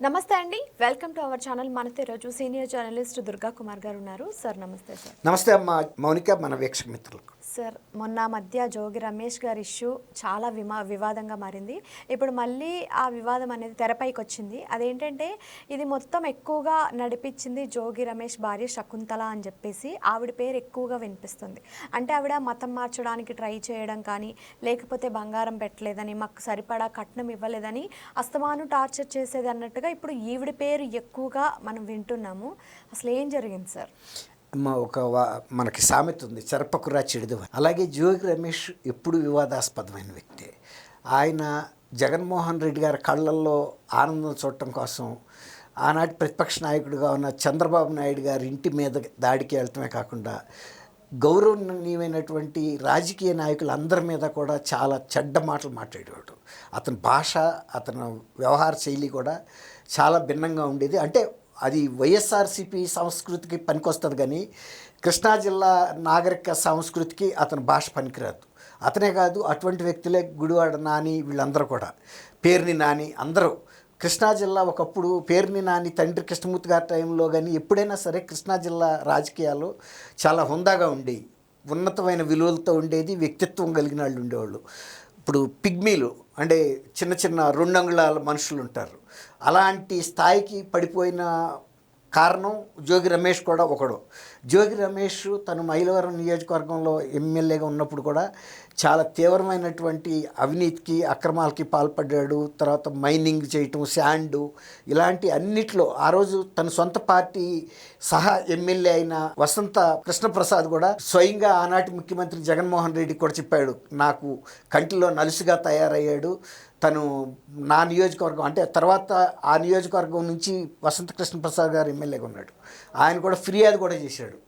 నమస్తే అండి, welcome to our channel. మనతో ఈరోజు సీనియర్ జర్నలిస్ట్ దుర్గా కుమార్ గారు ఉన్నారు. సార్ నమస్తే. సార్ నమస్తే అమ్మ మౌనిక, మన వీక్షక మిత్రులకు. సార్, మొన్న మధ్య జోగి రమేష్ గారి ఇష్యూ చాలా వివాదంగా మారింది. ఇప్పుడు మళ్ళీ ఆ వివాదం అనేది తెరపైకి వచ్చింది. అదేంటంటే ఇది మొత్తం ఎక్కువగా నడిపించింది జోగి రమేష్ భార్య శకుంతల అని చెప్పేసి ఆవిడ పేరు ఎక్కువగా వినిపిస్తుంది. అంటే ఆవిడ మతం మార్చడానికి ట్రై చేయడం కానీ, లేకపోతే బంగారం పెట్టలేదని, మాకు సరిపడా కట్నం ఇవ్వలేదని అస్తమాను టార్చర్ చేసేది అన్నట్టుగా ఇప్పుడు ఈవిడ పేరు ఎక్కువగా మనం వింటున్నాము. అసలు ఏం జరిగింది సార్? మనకి సామెత ఉంది, చెరపకురా చెడుదు. అలాగే జోగి రమేష్ ఎప్పుడు వివాదాస్పదమైన వ్యక్తి. ఆయన జగన్మోహన్ రెడ్డి గారి కళ్ళల్లో ఆనందం చూడటం కోసం ఆనాటి ప్రతిపక్ష నాయకుడిగా ఉన్న చంద్రబాబు నాయుడు గారి ఇంటి మీద దాడికి వెళ్ళటమే కాకుండా గౌరవనీయమైనటువంటి రాజకీయ నాయకులందరి మీద కూడా చాలా చెడ్డ మాటలు మాట్లాడేవాడు. అతని భాష, అతని వ్యవహార శైలి కూడా చాలా భిన్నంగా ఉండేది. అంటే అది వైఎస్ఆర్సీపీ సంస్కృతికి పనికొస్తుంది, కానీ కృష్ణా జిల్లా నాగరిక సంస్కృతికి అతని భాష పనికిరాదు. అతనే కాదు, అటువంటి వ్యక్తులే గుడివాడ నాని, వీళ్ళందరూ కూడా, పేర్ని నాని, అందరూ కృష్ణా జిల్లా ఒకప్పుడు పేర్ని నాని తండ్రి కృష్ణమూర్తి గారి టైంలో కానీ ఎప్పుడైనా సరే కృష్ణా జిల్లా రాజకీయాలు చాలా హుందాగా ఉండేవి, ఉన్నతమైన విలువలతో ఉండేది, వ్యక్తిత్వం కలిగిన వాళ్ళు ఉండేవాళ్ళు. ఇప్పుడు పిగ్మీలు అంటే చిన్న చిన్న 2 అంగుళాల మనుషులు ఉంటారు, అలాంటి స్థాయికి పడిపోయిన కారణం జోగి రమేష్ కూడా ఒకడు. జోగి రమేష్ తను మైలవరం నియోజకవర్గంలో ఎమ్మెల్యేగా ఉన్నప్పుడు కూడా చాలా తీవ్రమైనటువంటి అవినీతికి, అక్రమాలకి పాల్పడ్డాడు. తర్వాత మైనింగ్ చేయటం, శాండు, ఇలాంటి అన్నిట్లో ఆ రోజు తన సొంత పార్టీ సహా ఎమ్మెల్యే అయిన వసంత కృష్ణప్రసాద్ కూడా స్వయంగా ఆనాటి ముఖ్యమంత్రి జగన్మోహన్ రెడ్డి కూడా చెప్పాడు, నాకు కంటిలో నలుసుగా తయారయ్యాడు. తను నా నియోజకవర్గం అంటే తర్వాత ఆ నియోజకవర్గం నుంచి వసంత కృష్ణప్రసాద్ గారు ఎమ్మెల్యేగా ఉన్నాడు. ఆయన కూడా ఫిర్యాదు కూడా చేశాడు.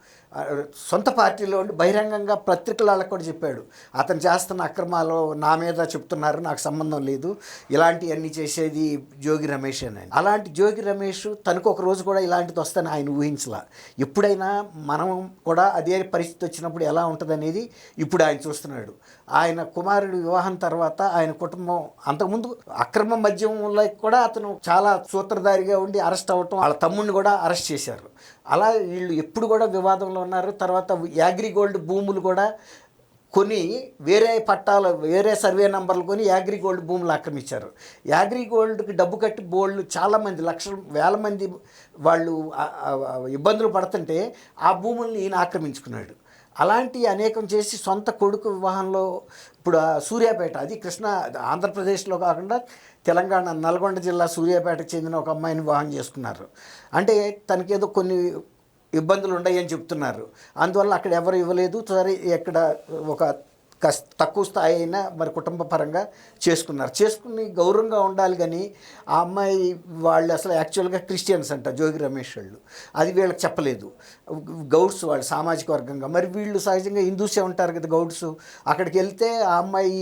సొంత పార్టీలో ఉండి బహిరంగంగా పత్రికలకు కూడా చెప్పాడు, అతను చేస్తున్న అక్రమాలు నా మీద చెప్తున్నారు, నాకు సంబంధం లేదు, ఇలాంటివన్నీ చేసేది జోగి రమేష్ అని. అలాంటి జోగి రమేష్ తనకు ఒక రోజు కూడా ఇలాంటిది వస్తుందని ఆయన ఊహించలా. ఎప్పుడైనా మనం కూడా అదే పరిస్థితి వచ్చినప్పుడు ఎలా ఉంటుంది అనేది ఇప్పుడు ఆయన చూస్తున్నాడు. ఆయన కుమారుడు వివాహం తర్వాత ఆయన కుటుంబం, అంతకుముందు అక్రమ మద్యంలో కూడా అతను చాలా సూత్రధారిగా ఉండి అరెస్ట్ అవ్వటం, వాళ్ళ తమ్ముడిని కూడా అరెస్ట్ చేశారు. అలా వీళ్ళు ఎప్పుడు కూడా వివాదంలో ఉన్నారు. తర్వాత యాగ్రిగోల్డ్ భూములు కూడా కొని వేరే సర్వే నంబర్లు కొని యాగ్రిగోల్డ్ భూములు ఆక్రమించారు. యాగ్రిగోల్డ్కి డబ్బు కట్టి బోళ్ళు చాలామంది, వేల మంది వాళ్ళు ఇబ్బందులు పడుతుంటే ఆ భూముల్ని ఈయన ఆక్రమించుకున్నాడు. అలాంటి అనేకం చేసి సొంత కొడుకు వివాహంలో ఇప్పుడు సూర్యాపేట, అది ఆంధ్రప్రదేశ్లో కాకుండా తెలంగాణ నల్గొండ జిల్లా సూర్యాపేటకు చెందిన ఒక అమ్మాయిని వివాహం చేసుకున్నారు. అంటే తనకేదో కొన్ని ఇబ్బందులు ఉన్నాయని చెప్తున్నారు, అందువల్ల అక్కడ ఎవరు ఇవ్వలేదు. సరే, ఎక్కడ ఒక తక్కువ స్థాయి అయినా మరి కుటుంబ పరంగా చేసుకుని గౌరవంగా ఉండాలి. కానీ ఆ అమ్మాయి వాళ్ళు అసలు యాక్చువల్గా క్రిస్టియన్స్ అంట జోగి రమేష్ వాళ్ళు, అది వీళ్ళకి చెప్పలేదు. గౌడ్స్ వాళ్ళు సామాజిక వర్గంగా, మరి వీళ్ళు సహజంగా హిందూసే ఉంటారు కదా గౌడ్స్. అక్కడికి వెళ్తే ఆ అమ్మాయి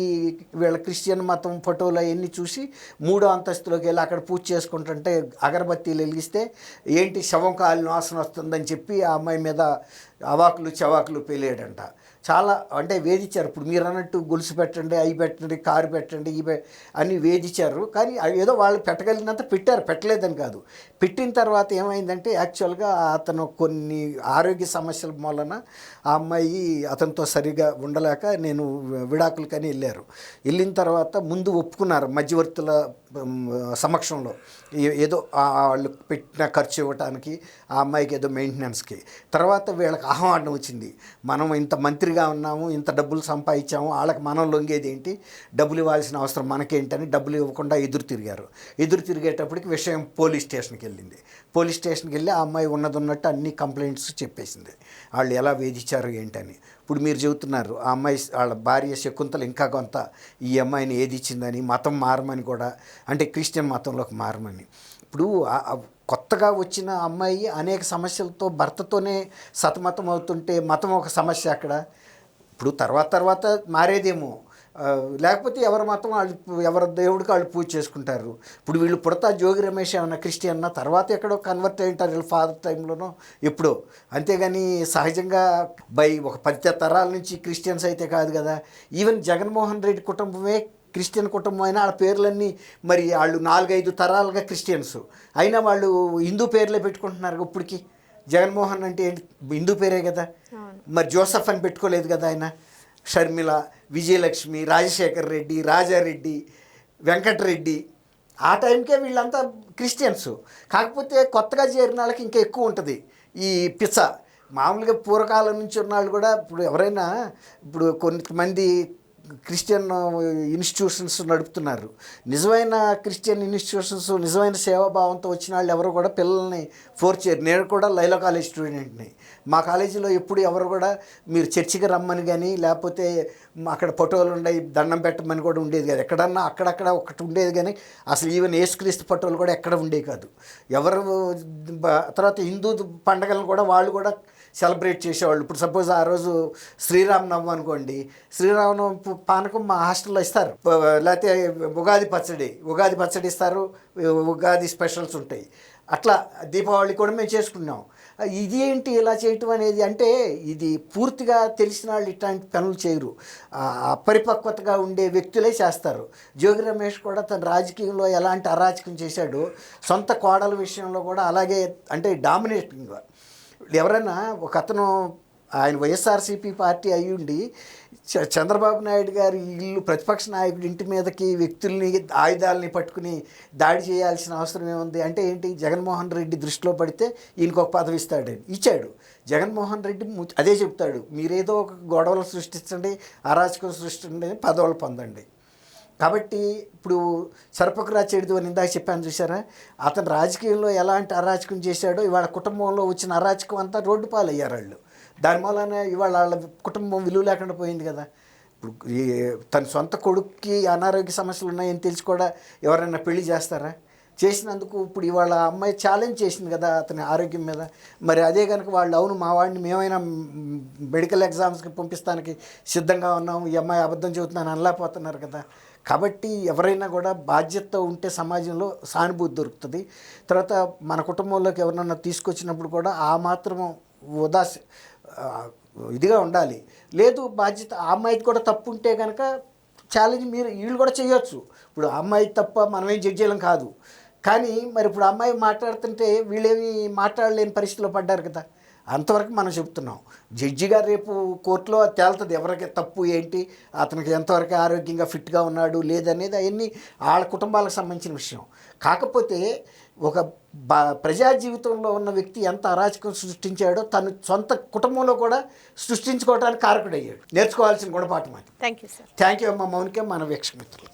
వీళ్ళ క్రిస్టియన్ మతం ఫోటోలు అవన్నీ చూసి 3వ అంతస్తులోకి వెళ్ళి అక్కడ పూజ చేసుకుంటుంటే అగరబత్తీలు వెలిగిస్తే ఏంటి శవం కాలిన వాసన వస్తుందని చెప్పి ఆ అమ్మాయి మీద అవాకులు చవాకులు పేలేడంట. చాలా అంటే వేధించారు. ఇప్పుడు మీరు అన్నట్టు గొలుసు పెట్టండి, అవి పెట్టండి, కారు పెట్టండి, అని వేధించారు. కానీ ఏదో వాళ్ళు పెట్టగలిగినంత పెట్టారు, పెట్టలేదని కాదు. పెట్టిన తర్వాత ఏమైందంటే యాక్చువల్గా అతను కొన్ని ఆరోగ్య సమస్యల మూలన ఆ అమ్మాయి అతనితో సరిగా ఉండలేక నేను విడాకులకని వెళ్ళిన తర్వాత ముందు ఒప్పుకున్నారు మధ్యవర్తుల సమక్షంలో, ఏదో వాళ్ళు పెట్టిన ఖర్చు ఇవ్వటానికి, ఆ అమ్మాయికి ఏదో మెయింటెనెన్స్కి. తర్వాత వీళ్ళకి ఆహ్వానం వచ్చింది, మనం ఇంత మంత్రిగా ఉన్నాము, ఇంత డబ్బులు సంపాదించాము, వాళ్ళకి మనం లొంగేది ఏంటి, డబ్బులు ఇవ్వాల్సిన అవసరం మనకేంటని డబ్బులు ఇవ్వకుండా ఎదురు తిరిగేటప్పటికి విషయం పోలీస్ స్టేషన్కి వెళ్ళి ఆ అమ్మాయి ఉన్నట్టు అన్ని కంప్లైంట్స్ చెప్పేసింది, వాళ్ళు ఎలా వేధించారు ఏంటని. ఇప్పుడు మీరు చెబుతున్నారు ఆ అమ్మాయి వాళ్ళ భార్య శకుంతల ఇంకా కొంత ఈ అమ్మాయిని ఏదిచ్చిందని, మతం మారమని కూడా, అంటే క్రిస్టియన్ మతంలోకి మారమని. ఇప్పుడు కొత్తగా వచ్చిన అమ్మాయి అనేక సమస్యలతో భర్తతోనే సతమతం అవుతుంటే మతం ఒక సమస్య అక్కడ. ఇప్పుడు తర్వాత మారేదేమో, లేకపోతే ఎవరి మతం వాళ్ళు, ఎవరి దేవుడికి వాళ్ళు పూజ చేసుకుంటారు. ఇప్పుడు వీళ్ళు పుడతా జోగి రమేష్ ఏమన్నా క్రిస్టియన్నా, తర్వాత ఎక్కడో కన్వర్ట్ అయి ఉంటారు వీళ్ళ ఫాదర్ టైంలోనో ఎప్పుడో. అంతేగాని సహజంగా ఒక 10 తరాల నుంచి క్రిస్టియన్స్ అయితే కాదు కదా. ఈవెన్ జగన్మోహన్ రెడ్డి కుటుంబమే క్రిస్టియన్ కుటుంబం అయినా వాళ్ళ పేర్లన్నీ మరి వాళ్ళు 4-5 తరాలుగా క్రిస్టియన్స్ అయినా వాళ్ళు హిందూ పేర్లే పెట్టుకుంటున్నారు ఇప్పటికి. జగన్మోహన్ అంటే ఏంటి, హిందూ పేరే కదా. మరి జోసఫ్ అని పెట్టుకోలేదు కదా ఆయన. షర్మిల, విజయలక్ష్మి, రాజశేఖర్ రెడ్డి, రాజారెడ్డి, వెంకటరెడ్డి, ఆ టైంకే వీళ్ళంతా క్రిస్టియన్స్. కాకపోతే కొత్తగా చేరిన వాళ్ళకి ఇంకా ఎక్కువ ఉంటుంది ఈ పిచ్చ. మామూలుగా పూర్వకాలం నుంచి ఉన్న వాళ్ళు కూడా ఇప్పుడు ఎవరైనా ఇప్పుడు కొంతమంది క్రిస్టియన్ ఇన్స్టిట్యూషన్స్ నడుపుతున్నారు. నిజమైన క్రిస్టియన్ ఇన్స్టిట్యూషన్స్ నిజమైన సేవాభావంతో వచ్చిన వాళ్ళు ఎవరు కూడా పిల్లల్ని ఫోర్స్ చేయరు. నేను కూడా లైలా కాలేజ్ స్టూడెంట్ని. మా కాలేజీలో ఎప్పుడు ఎవరు కూడా మీరు చర్చికి రమ్మని కానీ లేకపోతే అక్కడ ఫోటోలు ఉన్నాయి దండం పెట్టమని కూడా ఉండేది కాదు. ఎక్కడన్నా అక్కడక్కడ ఒకటి ఉండేది కానీ అసలు ఈవెన్ యేసుక్రీస్తు ఫోటోలు కూడా ఎక్కడ ఉండేవి కాదు. ఎవరు తర్వాత హిందూ పండగలను కూడా వాళ్ళు కూడా సెలబ్రేట్ చేసేవాళ్ళు. ఇప్పుడు సపోజ్ ఆ రోజు శ్రీరామనవమి అనుకోండి, శ్రీరామనవమి పానకం మా హాస్టల్లో ఇస్తారు. లేకపోతే ఉగాది పచ్చడి ఇస్తారు, ఉగాది స్పెషల్స్ ఉంటాయి. అట్లా దీపావళి కూడా మేము చేసుకున్నాం. ఇది ఏంటి ఇలా చేయటం అనేది అంటే ఇది పూర్తిగా తెలిసిన వాళ్ళు ఇట్లాంటి పనులు చేయరు. అపరిపక్వతగా ఉండే వ్యక్తులే చేస్తారు. జోగి రమేష్ కూడా తన రాజకీయంలో ఎలాంటి అరాచకం చేశాడో సొంత కోడల విషయంలో కూడా అలాగే, అంటే డామినేటింగ్గా. ఎవరైనా ఒక అతను ఆయన వైఎస్ఆర్సీపీ పార్టీ అయ్యుండి చంద్రబాబు నాయుడు గారి ఇల్లు ప్రతిపక్ష నాయకుడి ఇంటి మీదకి వ్యక్తుల్ని ఆయుధాలని పట్టుకుని దాడి చేయాల్సిన అవసరం ఏముంది? అంటే ఏంటి, జగన్మోహన్ రెడ్డి దృష్టిలో పడితే ఈయనకు ఒక పదవి ఇచ్చాడు. జగన్మోహన్ రెడ్డి అదే చెప్తాడు, మీరేదో ఒక గొడవలు సృష్టించండి, అరాచకం సృష్టించండి, పదవులు పొందండి. కాబట్టి ఇప్పుడు సర్పకురాజ్ చెడుదు అని ఇందాక చెప్పాను చూసారా, అతను రాజకీయంలో ఎలాంటి అరాచకం చేశాడో ఇవాళ కుటుంబంలో వచ్చిన అరాచకం అంతా రోడ్డు పాలయ్యారు వాళ్ళు. దాని మూలనే ఇవాళ వాళ్ళ కుటుంబం విలువ లేకుండా పోయింది కదా. ఇప్పుడు తన సొంత కొడుక్కి అనారోగ్య సమస్యలు ఉన్నాయని తెలిసి కూడా ఎవరైనా పెళ్లి చేస్తారా? చేసినందుకు ఇప్పుడు ఇవాళ అమ్మాయి ఛాలెంజ్ చేసింది కదా అతని ఆరోగ్యం మీద. మరి అదే కనుక వాళ్ళు అవును మా వాడిని మేమైనా మెడికల్ ఎగ్జామ్స్కి పంపిస్తానికి సిద్ధంగా ఉన్నాము, ఈ అమ్మాయి అబద్ధం చెబుతున్నాను అనలేకపోతున్నారు కదా. కాబట్టి ఎవరైనా కూడా బాధ్యతతో ఉంటే సమాజంలో సానుభూతి దొరుకుతుంది. తర్వాత మన కుటుంబంలోకి ఎవరినన్నా తీసుకొచ్చినప్పుడు కూడా ఆ మాత్రం ఇదిగా ఉండాలి. లేదు బాధ్యత ఆ అమ్మాయికి కూడా తప్పు ఉంటే కనుక ఛాలెంజ్ వీళ్ళు కూడా చేయొచ్చు. ఇప్పుడు ఆ అమ్మాయి తప్ప మనమేం జడ్జ్ చేయలేం కాదు. కానీ మరి ఇప్పుడు అమ్మాయి మాట్లాడుతుంటే వీళ్ళేమి మాట్లాడలేని పరిస్థితిలో పడ్డారు కదా. అంతవరకు మనం చెప్తున్నాం. జడ్జి గారు రేపు కోర్టులో తేలుతుంది ఎవరికి తప్పు ఏంటి, అతనికి ఎంతవరకు ఆరోగ్యంగా ఫిట్గా ఉన్నాడు లేదనేది అవన్నీ వాళ్ళ కుటుంబాలకు సంబంధించిన విషయం. కాకపోతే ఒక ప్రజా జీవితంలో ఉన్న వ్యక్తి ఎంత అరాచకం సృష్టించాడో తను సొంత కుటుంబంలో కూడా సృష్టించుకోవడానికి కారకుడయ్యాడు. నేర్చుకోవాల్సిన గుణపాఠం అది. Thank you sir. Thank you అమ్మ మౌనిక, మన వీక్షమిత్రులు.